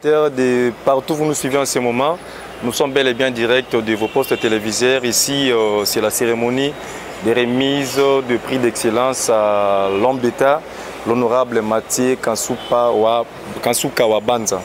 De partout où vous nous suivez en ce moment, nous sommes bel et bien direct de vos postes téléviseurs. Ici, c'est la cérémonie des remises de prix d'excellence à l'homme d'État, l'honorable Mathieu Kansuka Wabanza.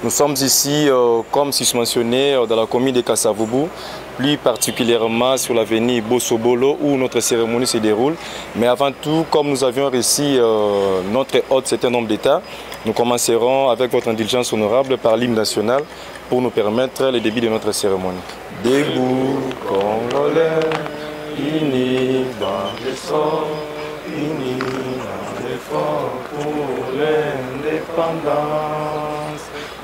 Nous sommes ici, comme susmentionné, dans la commune de Kasavubu, plus particulièrement sur l'avenue Bosobolo où notre cérémonie se déroule. Mais avant tout, comme nous avions réussi notre hôte, c'est un homme d'État, nous commencerons avec votre indulgence honorable par l'hymne national pour nous permettre le début de notre cérémonie. Debout, Congolais, unis dans l'essor, unis dans l'effort pour l'indépendance.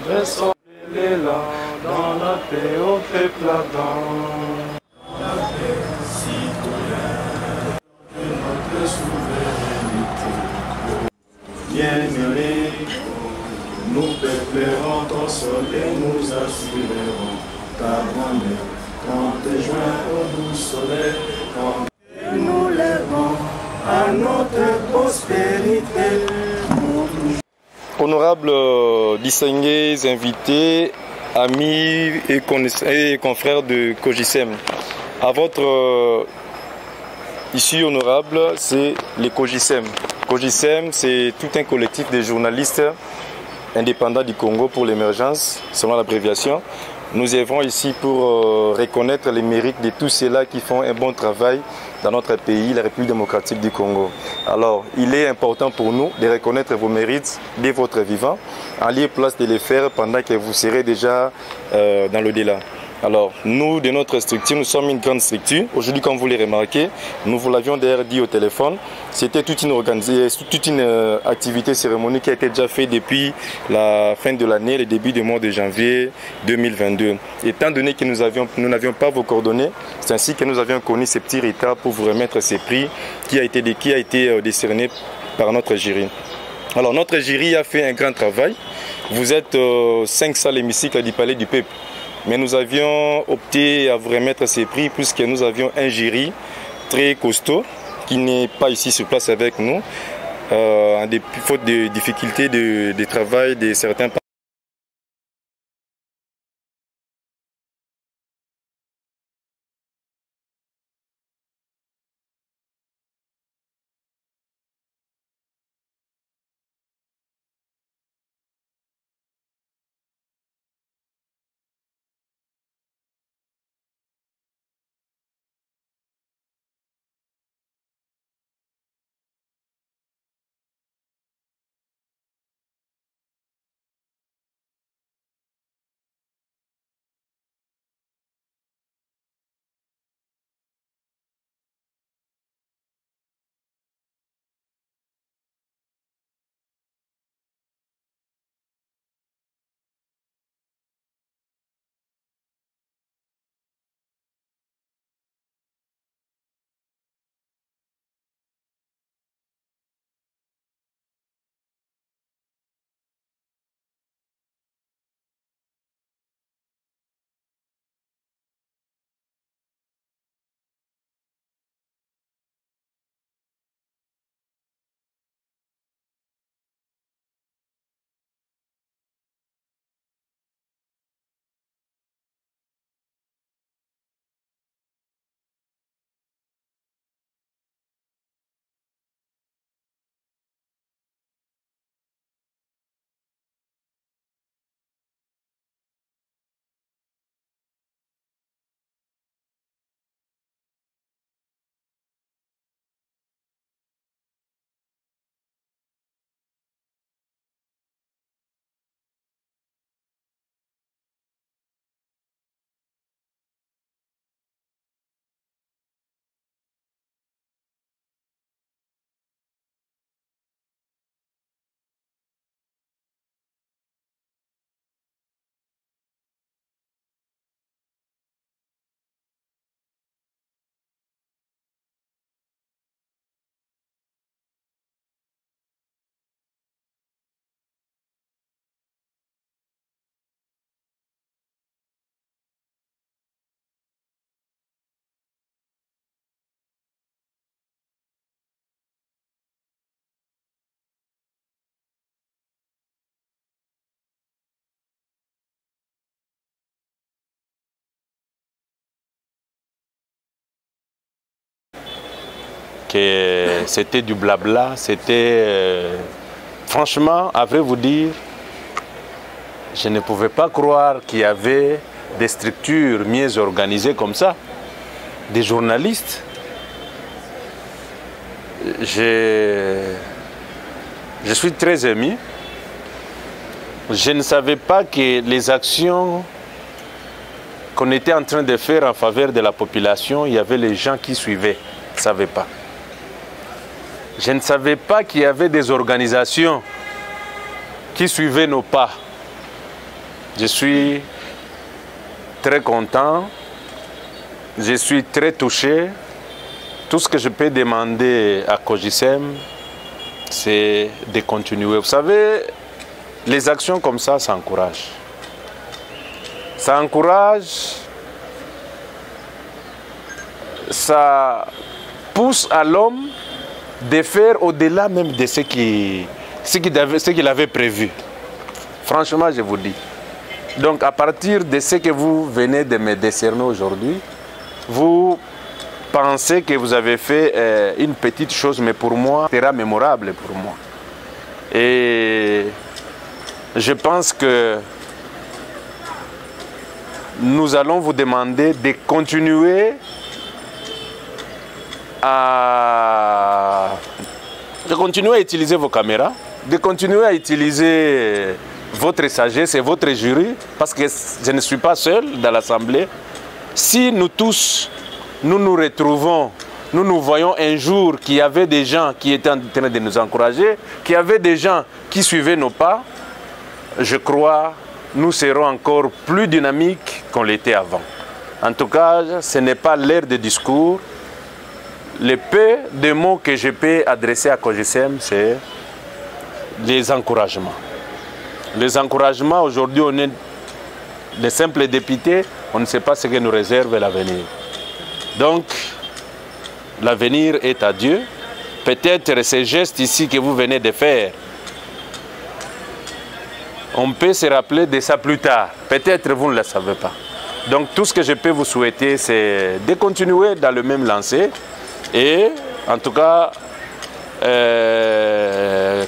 Dressons l'élan dans la paix au peuple ardent. La paix citoyenne de notre souveraineté. Bien-aimés, nous peuplerons ton sol et nous assurerons ta bonheur. Quand te joins au doux soleil, quand nous lèvons à notre prospérité. Honorables distingués invités, amis et confrères de Cogisem, à votre issue honorable, c'est les Cogisem. Cogisem, c'est tout un collectif de journalistes indépendants du Congo pour l'émergence, selon l'abréviation. Nous œuvrons ici pour reconnaître les mérites de tous ceux-là qui font un bon travail dans notre pays, la République démocratique du Congo. Alors, il est important pour nous de reconnaître vos mérites dès votre vivant, en lieu et place de les faire pendant que vous serez déjà dans l'au-delà. Alors, nous, de notre structure, nous sommes une grande structure. Aujourd'hui, comme vous l'avez remarqué, nous vous l'avions d'ailleurs dit au téléphone, c'était toute une activité cérémonique qui a été déjà faite depuis la fin de l'année, le début du mois de janvier 2022. Étant donné que nous n'avions pas vos coordonnées, c'est ainsi que nous avions connu ces petits retards pour vous remettre ces prix qui a été décerné par notre jury. Alors, notre jury a fait un grand travail. Vous êtes 5 salles hémicycles du Palais du Peuple. Mais nous avions opté à vous remettre ces prix puisque nous avions un jury très costaud qui n'est pas ici sur place avec nous, faute de difficultés de travail de certains que c'était du blabla, c'était... franchement, à vrai vous dire, je ne pouvais pas croire qu'il y avait des structures mieux organisées comme ça, des journalistes. Je suis très ému. Je ne savais pas que les actions qu'on était en train de faire en faveur de la population, il y avait les gens qui suivaient. Je ne savais pas. Je ne savais pas qu'il y avait des organisations qui suivaient nos pas. Je suis très content, je suis très touché. Tout ce que je peux demander à COJICEM, c'est de continuer. Vous savez, les actions comme ça encouragent. Ça encourage, ça pousse à l'homme de faire au-delà même de ce qu'il avait prévu. Franchement, je vous dis. Donc, à partir de ce que vous venez de me décerner aujourd'hui, vous pensez que vous avez fait une petite chose, mais pour moi, ce sera mémorable pour moi. Et je pense que nous allons vous demander de continuer à utiliser vos caméras, de continuer à utiliser votre sagesse et votre jury, parce que je ne suis pas seul dans l'Assemblée. Si nous tous, nous nous retrouvons, nous voyons un jour qu'il y avait des gens qui étaient en train de nous encourager, qu'il y avait des gens qui suivaient nos pas, je crois nous serons encore plus dynamiques qu'on l'était avant. En tout cas, ce n'est pas l'ère de discours. Le peu de mots que je peux adresser à COJICEM, c'est les encouragements. Les encouragements, aujourd'hui, on est des simples députés, on ne sait pas ce que nous réserve l'avenir. Donc, l'avenir est à Dieu. Peut-être ces gestes ici que vous venez de faire, on peut se rappeler de ça plus tard. Peut-être vous ne le savez pas. Donc, tout ce que je peux vous souhaiter, c'est de continuer dans le même lancer. Et, en tout cas,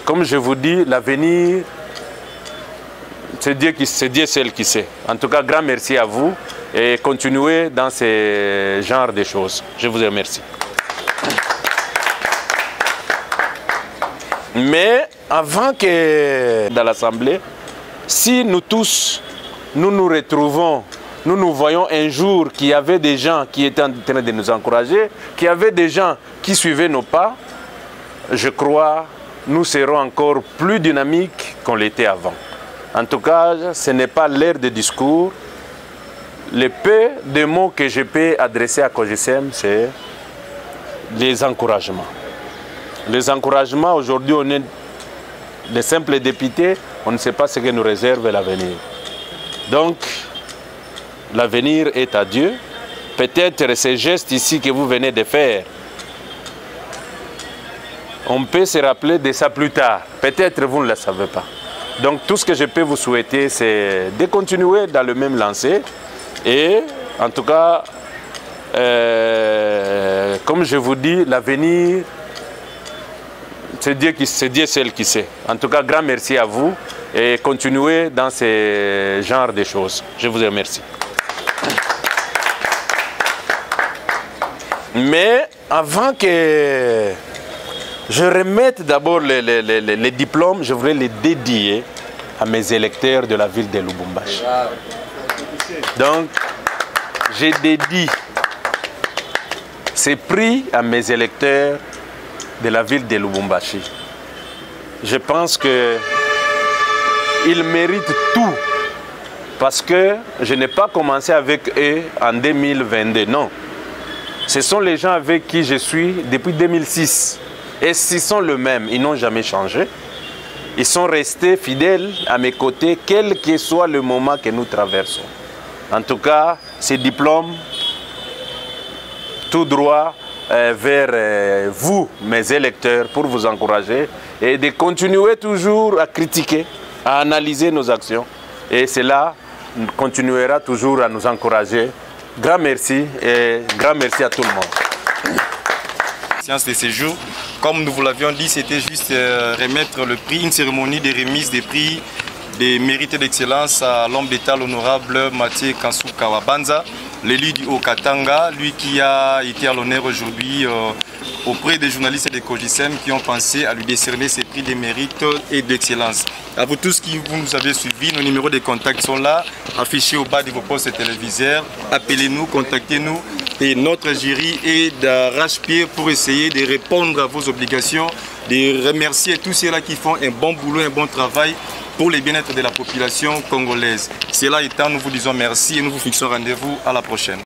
comme je vous dis, l'avenir, c'est Dieu seul qui sait. En tout cas, grand merci à vous et continuez dans ce genre de choses. Je vous remercie. Mais avant que dans l'Assemblée, si nous tous, nous nous retrouvons, nous voyons un jour qu'il y avait des gens qui étaient en train de nous encourager, qu'il y avait des gens qui suivaient nos pas, je crois nous serons encore plus dynamiques qu'on l'était avant. En tout cas, ce n'est pas l'ère de discours. Le peu de mots que je peux adresser à COJICEM, c'est les encouragements. Les encouragements, aujourd'hui, on est des simples députés, on ne sait pas ce que nous réserve l'avenir. Donc, l'avenir est à Dieu. Peut-être ces gestes ici que vous venez de faire, on peut se rappeler de ça plus tard. Peut-être vous ne le savez pas. Donc, tout ce que je peux vous souhaiter, c'est de continuer dans le même lancer. Et, en tout cas, comme je vous dis, l'avenir, c'est Dieu seul qui sait. En tout cas, grand merci à vous et continuez dans ce genre de choses. Je vous remercie. Mais avant que je remette d'abord les diplômes, je voudrais les dédier à mes électeurs de la ville de Lubumbashi. Donc, j'ai dédié ces prix à mes électeurs de la ville de Lubumbashi. Je pense qu'ils méritent tout parce que je n'ai pas commencé avec eux en 2022, non. Ce sont les gens avec qui je suis depuis 2006. Et ils sont les mêmes, ils n'ont jamais changé. Ils sont restés fidèles à mes côtés, quel que soit le moment que nous traversons. En tout cas, ces diplômes, tout droit vers vous, mes électeurs, pour vous encourager et de continuer toujours à critiquer, à analyser nos actions. Et cela continuera toujours à nous encourager. Grand merci et grand merci à tout le monde. séance de séjour. Comme nous vous l'avions dit, c'était juste remettre le prix, une cérémonie de remise des prix des mérites d'excellence à l'homme d'État, l'honorable Mathieu Kansou Kawabanza, l'élu du Haut-Katanga, lui qui a été à l'honneur aujourd'hui auprès des journalistes de Cogisem qui ont pensé à lui décerner ces prix de mérite et d'excellence. À vous tous qui vous nous avez suivis, nos numéros de contact sont là, affichés au bas de vos postes téléviseurs. Appelez-nous, contactez-nous et notre jury est d'arrache-pied pour essayer de répondre à vos obligations, de remercier tous ceux-là qui font un bon boulot, un bon travail pour le bien-être de la population congolaise. Cela étant, nous vous disons merci et nous vous fixons rendez-vous à la prochaine.